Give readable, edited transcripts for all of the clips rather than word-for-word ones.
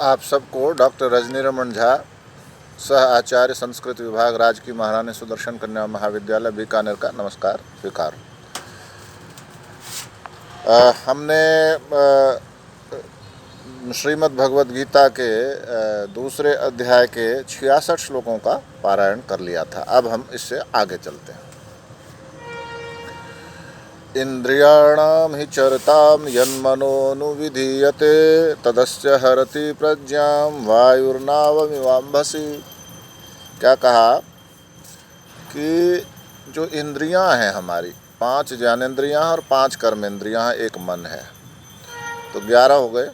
आप सबको डॉक्टर रजनी रमन झा, सह आचार्य संस्कृत विभाग, राजकीय महारानी सुदर्शन कन्या महाविद्यालय बीकानेर का नमस्कार स्वीकार। हमने श्रीमद् भगवद गीता के दूसरे अध्याय के 66 श्लोकों का पारायण कर लिया था। अब हम इससे आगे चलते हैं। इंद्रियाणाम हि चरताम यन्मनोनुविधीयते तदस्य हरति प्रज्ञाम वायुर्नावमिवाम्भसि। क्या कहा कि जो इंद्रियां हैं हमारी, 5 ज्ञानेंद्रियां और 5 कर्मेंद्रियां हैं, एक मन है, तो 11 हो गए।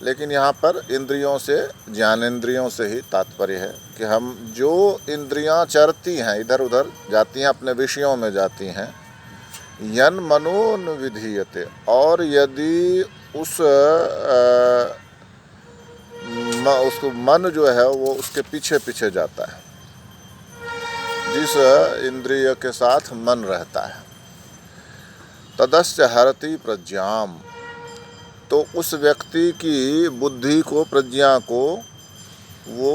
लेकिन यहाँ पर इंद्रियों से, ज्ञानेंद्रियों से ही तात्पर्य है कि हम जो इंद्रियां चरती हैं, इधर उधर जाती हैं, अपने विषयों में जाती हैं, यन मनोन विधीयते, और यदि उसको मन जो है वो उसके पीछे पीछे जाता है, जिस इंद्रिय के साथ मन रहता है, तदस्य हरति प्रज्ञाम, तो उस व्यक्ति की बुद्धि को, प्रज्ञा को वो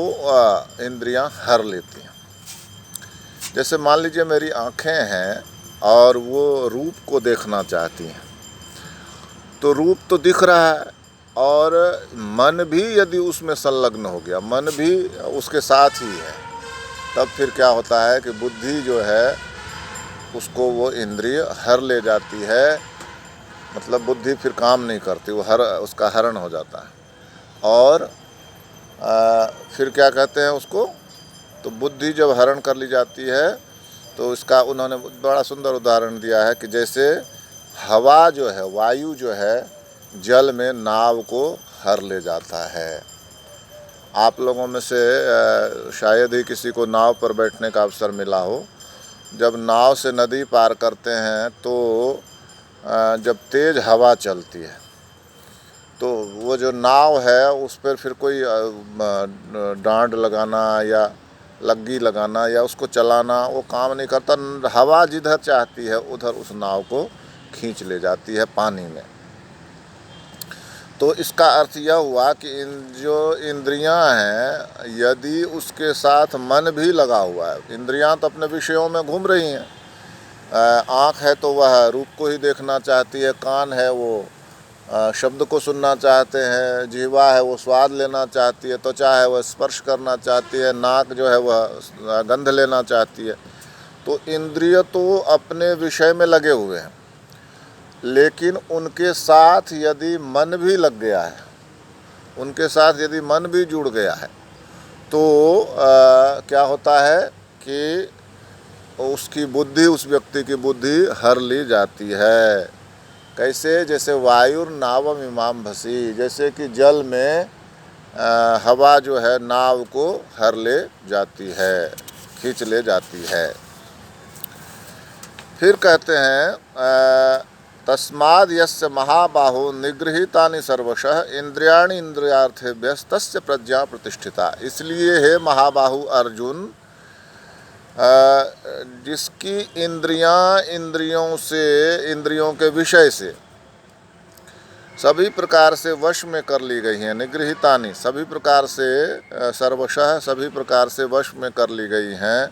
इंद्रियां हर लेती हैं। जैसे मान लीजिए मेरी आँखें हैं और वो रूप को देखना चाहती हैं, तो रूप तो दिख रहा है और मन भी यदि उसमें संलग्न हो गया, मन भी उसके साथ ही है, तब फिर क्या होता है कि बुद्धि जो है उसको वो इंद्रिय हर ले जाती है। मतलब बुद्धि फिर काम नहीं करती, वो उसका हरण हो जाता है। और फिर क्या कहते हैं उसको, तो बुद्धि जब हरण कर ली जाती है तो इसका उन्होंने बड़ा सुंदर उदाहरण दिया है कि जैसे हवा जो है, वायु जो है, जल में नाव को हर ले जाता है। आप लोगों में से शायद ही किसी को नाव पर बैठने का अवसर मिला हो। जब नाव से नदी पार करते हैं तो जब तेज़ हवा चलती है तो वो जो नाव है उस पर फिर कोई डांड लगाना या लग्गी लगाना या उसको चलाना वो काम नहीं करता। हवा जिधर चाहती है उधर उस नाव को खींच ले जाती है पानी में। तो इसका अर्थ यह हुआ कि जो इंद्रियां हैं, यदि उसके साथ मन भी लगा हुआ है, इंद्रियां तो अपने विषयों में घूम रही हैं। आँख है तो वह रूप को ही देखना चाहती है, कान है वो शब्द को सुनना चाहते हैं, जिह्वा है वो स्वाद लेना चाहती है, त्वचा है वह स्पर्श करना चाहती है, नाक जो है वह गंध लेना चाहती है। तो इंद्रिय तो अपने विषय में लगे हुए हैं, लेकिन उनके साथ यदि मन भी लग गया है, उनके साथ यदि मन भी जुड़ गया है, तो क्या होता है कि उसकी बुद्धि, उस व्यक्ति की बुद्धि हर ली जाती है। कैसे? जैसे वायुर नावम इमाम भसी, जैसे कि जल में हवा जो है नाव को हर ले जाती है, खींच ले जाती है। फिर कहते हैं तस्माद् यस्य महाबाहो निगृहीतानि सर्वशः इंद्रियाणि इंद्रियार्थेभ्यस्तस्य प्रज्ञा प्रतिष्ठिता। इसलिए हे महाबाहु अर्जुन, जिसकी इंद्रियां इंद्रियों के विषय से सभी प्रकार से वश में कर ली गई हैं, निगृहीतानि, सभी प्रकार से, सर्वशः सभी प्रकार से वश में कर ली गई हैं,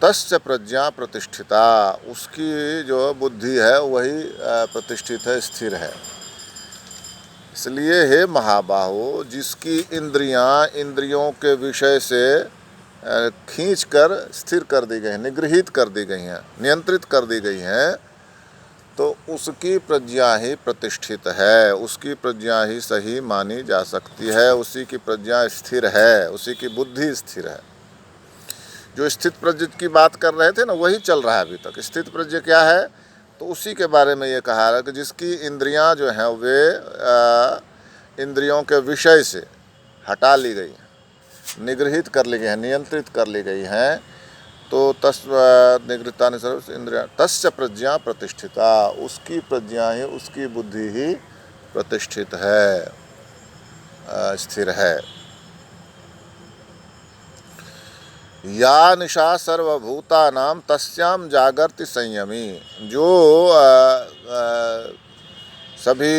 तस्य प्रज्ञा प्रतिष्ठिता, उसकी जो बुद्धि है वही प्रतिष्ठित है, स्थिर है। इसलिए हे महाबाहो, जिसकी इंद्रियां इंद्रियों के विषय से खींच कर स्थिर कर दी गई हैं, निगृहीत कर दी गई हैं, नियंत्रित कर दी गई हैं, तो उसकी प्रज्ञा ही प्रतिष्ठित है, उसकी प्रज्ञा ही सही मानी जा सकती है, उसी की प्रज्ञा स्थिर है, उसी की बुद्धि स्थिर है। जो स्थित प्रज्ञ की बात कर रहे थे ना, वही चल रहा है अभी तक। स्थित प्रज्ञ क्या है, तो उसी के बारे में ये कहा है कि जिसकी इंद्रियां जो हैं वे इंद्रियों के विषय से हटा ली गई हैं, निगृहीत कर ली गई हैं, नियंत्रित कर ली गई हैं, तो निगृहीतानि सर्व इंद्रिया तस्य प्रज्ञा प्रतिष्ठिता, उसकी प्रज्ञा ही, उसकी बुद्धि ही प्रतिष्ठित है, स्थिर है। या निशा सर्वभूतानां तस्याम जागर्ति संयमी, जो सभी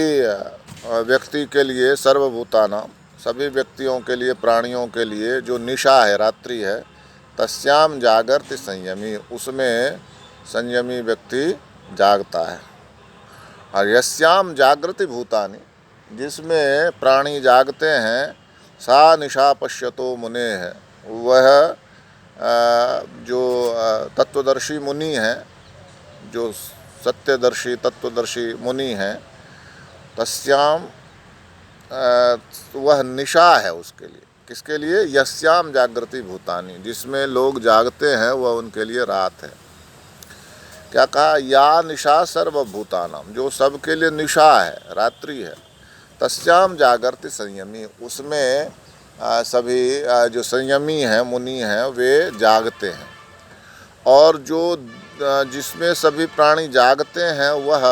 व्यक्ति के लिए, सर्वभूतानां सभी व्यक्तियों के लिए, प्राणियों के लिए जो निशा है, रात्रि है, तस्याम जागर्ति संयमी, उसमें संयमी व्यक्ति जागता है। और यस्याम जागृति भूतानि, जिसमें प्राणी जागते हैं, सा निशा पश्यतो मुने है, वह जो तत्वदर्शी मुनि हैं, जो सत्यदर्शी तत्वदर्शी मुनि हैं, तस्याम वह निशा है उसके लिए। किसके लिए? यस्याम जागृति भूतानि, जिसमें लोग जागते हैं वह उनके लिए रात है। क्या कहा? या निशा सर्वभूतानाम, जो सबके लिए निशा है, रात्रि है। तस्याम जागृति संयमी, उसमें सभी जो संयमी हैं, मुनि हैं, वे जागते हैं। और जो जिसमें सभी प्राणी जागते हैं वह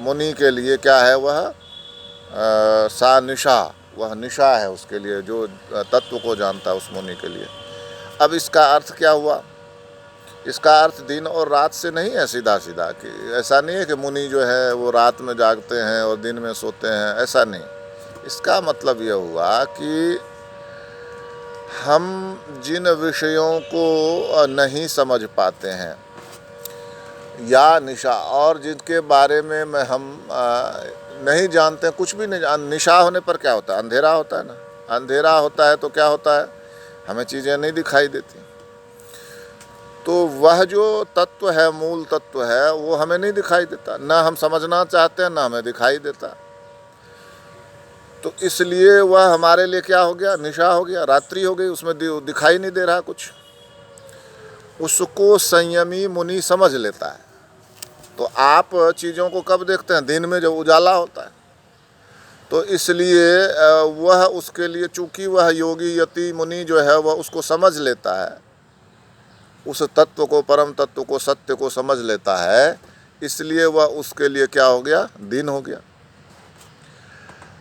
मुनि के लिए क्या है? वह सा निशा, वह निशा है उसके लिए, जो तत्व को जानता है उस मुनि के लिए। अब इसका अर्थ क्या हुआ? इसका अर्थ दिन और रात से नहीं है सीधा सीधा, कि ऐसा नहीं है कि मुनि जो है वो रात में जागते हैं और दिन में सोते हैं, ऐसा नहीं। इसका मतलब यह हुआ कि हम जिन विषयों को नहीं समझ पाते हैं या निशा, और जिनके बारे में हम नहीं जानते, कुछ भी नहीं निशा होने पर क्या होता है? अंधेरा होता है ना। अंधेरा होता है तो क्या होता है? हमें चीज़ें नहीं दिखाई देती। तो वह जो तत्व है, मूल तत्व है, वो हमें नहीं दिखाई देता, ना हम समझना चाहते हैं, ना हमें दिखाई देता। तो इसलिए वह हमारे लिए क्या हो गया? निशा हो गया, रात्रि हो गई, उसमें दिखाई नहीं दे रहा कुछ। उसको संयमी मुनि समझ लेता है। तो आप चीज़ों को कब देखते हैं? दिन में, जब उजाला होता है। तो इसलिए वह उसके लिए, चूँकि वह योगी यति मुनि जो है वह उसको समझ लेता है, उस तत्व को, परम तत्व को, सत्य को समझ लेता है, इसलिए वह उसके लिए क्या हो गया? दिन हो गया।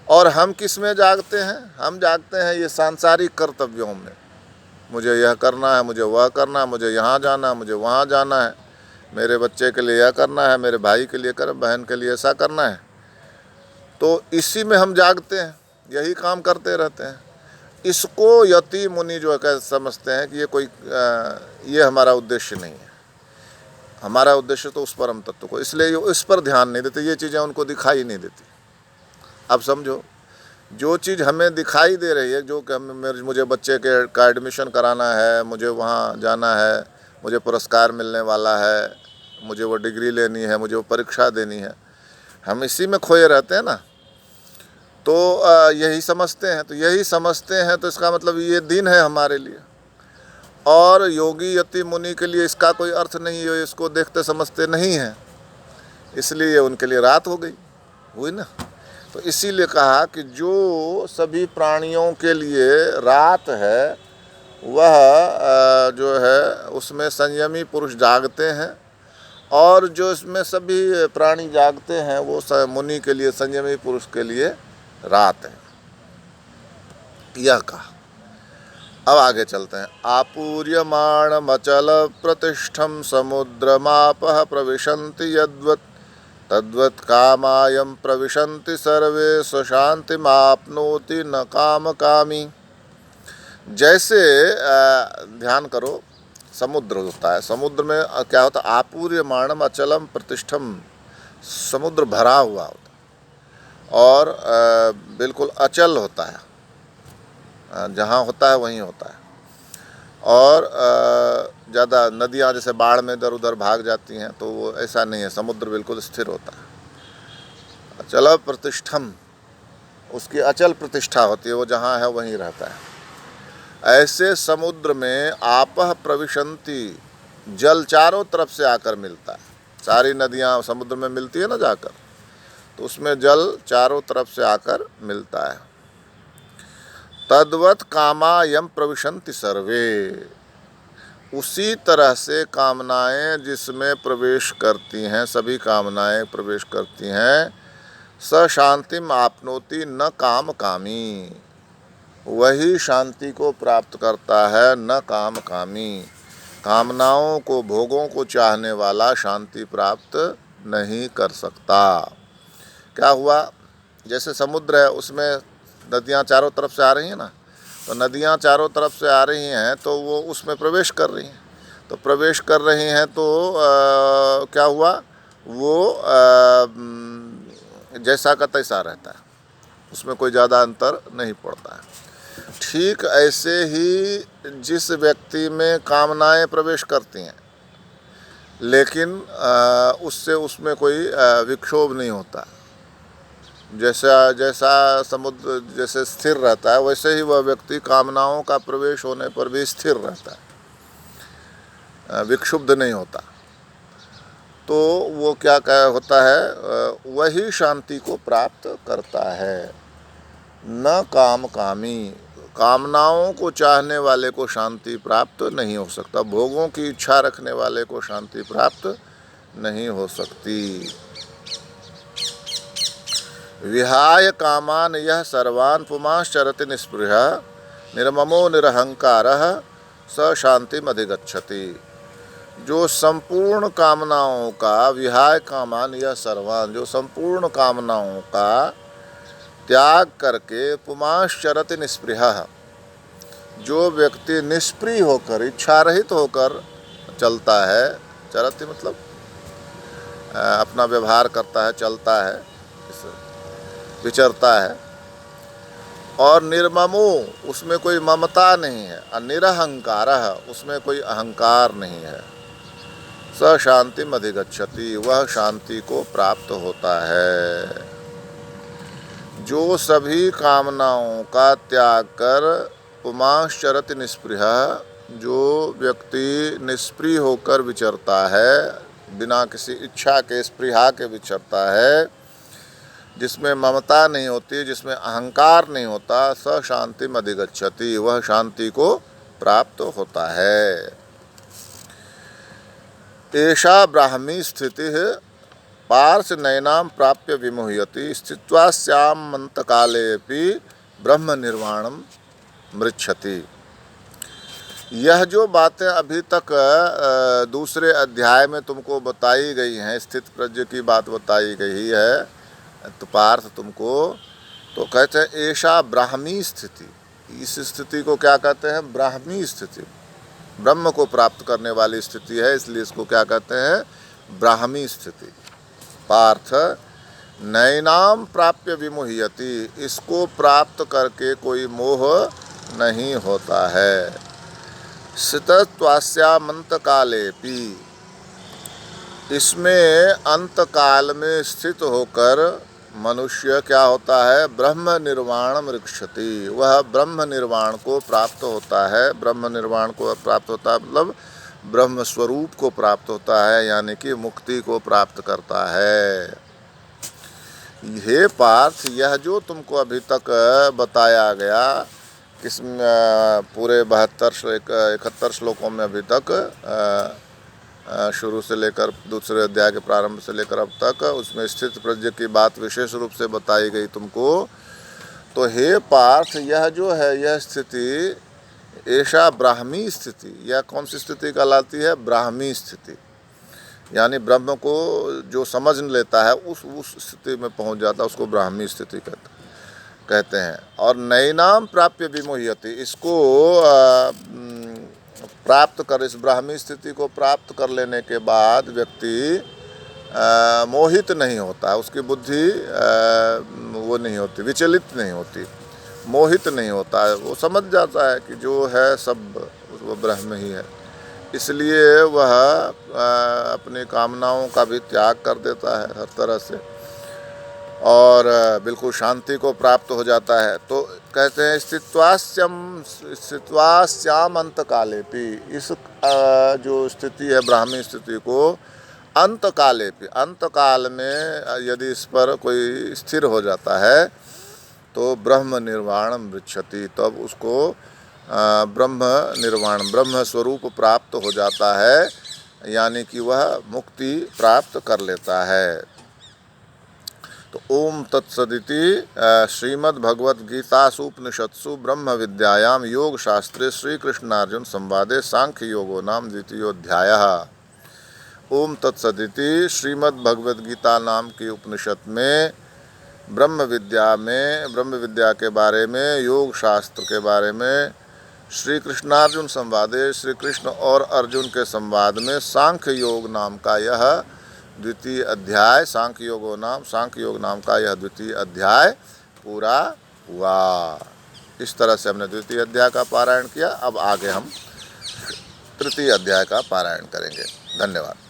और हम किस में जागते हैं? हम जागते हैं ये सांसारिक कर्तव्यों में। मुझे यह करना है, मुझे वह करना है, मुझे यहाँ जाना है, मुझे वहाँ जाना है, मेरे बच्चे के लिए यह करना है, मेरे भाई के लिए बहन के लिए ऐसा करना है। तो इसी में हम जागते हैं, यही काम करते रहते हैं। इसको यति मुनि जो है समझते हैं कि ये हमारा उद्देश्य नहीं है। हमारा उद्देश्य तो उस परम तत्व को, इसलिए इस पर ध्यान नहीं देते, ये चीज़ें उनको दिखाई नहीं देती। अब समझो, जो चीज़ हमें दिखाई दे रही है, जो कि मुझे बच्चे का एडमिशन कराना है, मुझे वहाँ जाना है, मुझे पुरस्कार मिलने वाला है, मुझे वो डिग्री लेनी है, मुझे वो परीक्षा देनी है, हम इसी में खोए रहते हैं ना। तो यही समझते हैं। तो यही समझते हैं तो इसका मतलब ये दिन है हमारे लिए। और योगी यति मुनि के लिए इसका कोई अर्थ नहीं है, इसको देखते समझते नहीं हैं, इसलिए उनके लिए रात हो गई, हुई ना। तो इसीलिए कहा कि जो सभी प्राणियों के लिए रात है, वह जो है उसमें संयमी पुरुष जागते हैं। और जो इसमें सभी प्राणी जागते हैं वो मुनि के लिए, संयमी पुरुष के लिए रात है, यह कहा। अब आगे चलते हैं। आपूर्यमाणमचल प्रतिष्ठम समुद्रमापः प्रविशन्ति यद्वत् तद्वत् कामायं प्रविशन्ति सर्वे स्वशान्तिमाप्नोति न कामकामी। जैसे ध्यान करो, समुद्र होता है, समुद्र में क्या होता है? आपूर्यमाणम अचलम प्रतिष्ठम, समुद्र भरा हुआ होता है और बिल्कुल अचल होता है, जहाँ होता है वहीं होता है। और ज़्यादा नदियाँ जैसे बाढ़ में इधर उधर भाग जाती हैं, तो वो ऐसा नहीं है, समुद्र बिल्कुल स्थिर होता है। अचल प्रतिष्ठम, उसकी अचल प्रतिष्ठा होती है, वो जहाँ है वहीं रहता है। ऐसे समुद्र में आपह प्रविशन्ति, जल चारों तरफ से आकर मिलता है। सारी नदियाँ समुद्र में मिलती है ना जाकर, तो उसमें जल चारों तरफ से आकर मिलता है। तद्वत् कामायम प्रविशन्ति सर्वे, उसी तरह से कामनाएं जिसमें प्रवेश करती हैं, सभी कामनाएं प्रवेश करती हैं, स शांतिम आपनोति न काम कामी, वही शांति को प्राप्त करता है, न काम कामी। कामनाओं को, भोगों को चाहने वाला शांति प्राप्त नहीं कर सकता। क्या हुआ? जैसे समुद्र है, उसमें नदियाँ चारों तरफ से आ रही हैं ना, तो नदियाँ चारों तरफ से आ रही हैं तो वो उसमें प्रवेश कर रही हैं। तो प्रवेश कर रही हैं तो क्या हुआ, वो जैसा का तैसा रहता है, उसमें कोई ज़्यादा अंतर नहीं पड़ता है। ठीक ऐसे ही जिस व्यक्ति में कामनाएं प्रवेश करती हैं लेकिन उससे उसमें कोई विक्षोभ नहीं होता, जैसा जैसा समुद्र जैसे स्थिर रहता है वैसे ही वह व्यक्ति कामनाओं का प्रवेश होने पर भी स्थिर रहता है, विक्षुब्ध नहीं होता। तो वो क्या होता है, वही शांति को प्राप्त करता है। न काम कामी, कामनाओं को चाहने वाले को शांति प्राप्त नहीं हो सकता, भोगों की इच्छा रखने वाले को शांति प्राप्त नहीं हो सकती। विहाय कामान यह सर्वान् पुमाश्चरति निस्पृहः निर्ममो निरहंकारः स शांतिमधिगच्छति। जो संपूर्ण कामनाओं का, विहाय कामान यह सर्वान्, जो संपूर्ण कामनाओं का त्याग करके पुमाश्चरति निस्पृहः, जो व्यक्ति निष्प्रिय होकर, इच्छा रहित होकर चलता है, चरति मतलब अपना व्यवहार करता है, चलता है, विचरता है, और निर्ममो, उसमें कोई ममता नहीं है, और निरहंकारः, उसमें कोई अहंकार नहीं है, स शांतिम अधिगच्छति, वह शांति को प्राप्त होता है। जो सभी कामनाओं का त्याग कर पुमाश्चरति निस्पृहः, जो व्यक्ति निष्प्रिय होकर विचरता है, बिना किसी इच्छा के, स्पृहा के विचरता है, जिसमें ममता नहीं होती, जिसमें अहंकार नहीं होता, स शांतिम अधिगच्छति, वह शांति को प्राप्त होता है। एषा ब्राह्मी स्थिति पार्श्व नयनाम प्राप्य विमुह्यति स्थित्वास्यामन्तकालेऽपि ब्रह्म निर्वाणम मृच्छति। यह जो बातें अभी तक दूसरे अध्याय में तुमको बताई गई हैं, स्थित प्रज्ञ की बात बताई गई है, तो पार्थ तुमको, तो कहते हैं ऐसा ब्राह्मी स्थिति, इस स्थिति को क्या कहते हैं, ब्राह्मी स्थिति, ब्रह्म को प्राप्त करने वाली स्थिति है, इसलिए इसको क्या कहते हैं, ब्राह्मी स्थिति। पार्थ नैनाम प्राप्य विमुह्यति, इसको प्राप्त करके कोई मोह नहीं होता है। स्थितत्वास्यामन्त कालेपि, इसमें अंत काल में स्थित होकर मनुष्य क्या होता है, ब्रह्म निर्वाण मृक्षति, वह ब्रह्म निर्वाण को प्राप्त होता है। ब्रह्म निर्वाण को प्राप्त होता है मतलब ब्रह्म स्वरूप को प्राप्त होता है, यानी कि मुक्ति को प्राप्त करता है। हे पार्थ, यह जो तुमको अभी तक बताया गया, किस पूरे 71 श्लोकों में अभी तक शुरू से लेकर दूसरे अध्याय के प्रारंभ से लेकर अब तक, उसमें स्थित प्रज्ञ की बात विशेष रूप से बताई गई तुमको। तो हे पार्थ, यह जो है, यह स्थिति ऐसा ब्राह्मी स्थिति, यह कौन सी स्थिति कहलाती है, ब्राह्मी स्थिति, यानी ब्रह्म को जो समझ लेता है उस स्थिति में पहुंच जाता है, उसको ब्राह्मी स्थिति कहते हैं। और नैनाम प्राप्य विमुह्यति, इसको प्राप्त कर, इस ब्राह्मी स्थिति को प्राप्त कर लेने के बाद व्यक्ति मोहित नहीं होता, उसकी बुद्धि वो नहीं होती, विचलित नहीं होती, मोहित नहीं होता है, वो समझ जाता है कि जो है सब वो ब्रह्म ही है। इसलिए वह अपनी कामनाओं का भी त्याग कर देता है हर तरह से, और बिल्कुल शांति को प्राप्त हो जाता है। तो कहते हैं स्थित्वास्याम अंत कालेपि, इस जो स्थिति है ब्राह्मी स्थिति को अंत कालेपि, अंत काल में यदि इस पर कोई स्थिर हो जाता है तो ब्रह्म निर्वाण मृच्छति, तब उसको ब्रह्म निर्वाण, ब्रह्म स्वरूप प्राप्त हो जाता है, यानी कि वह मुक्ति प्राप्त कर लेता है। तो ओम तत्सदिति श्रीमद्भगवद्गीतासु उपनिषत्सु ब्रह्म विद्यायाम योग शास्त्रे श्री कृष्णार्जुन संवादे सांख्य योगो नाम द्वितीयोध्यायः। ओम तत्सदिति, श्रीमद्भगवद्गीता नाम की उपनिषद में ब्रह्म विद्या के बारे में, योग शास्त्र के बारे में, श्री कृष्णार्जुन संवादे श्री कृष्ण और अर्जुन के संवाद में सांख्य योग नाम का यह द्वितीय अध्याय, सांख्य योग नाम का यह द्वितीय अध्याय पूरा हुआ। इस तरह से हमने द्वितीय अध्याय का पारायण किया। अब आगे हम तृतीय अध्याय का पारायण करेंगे। धन्यवाद।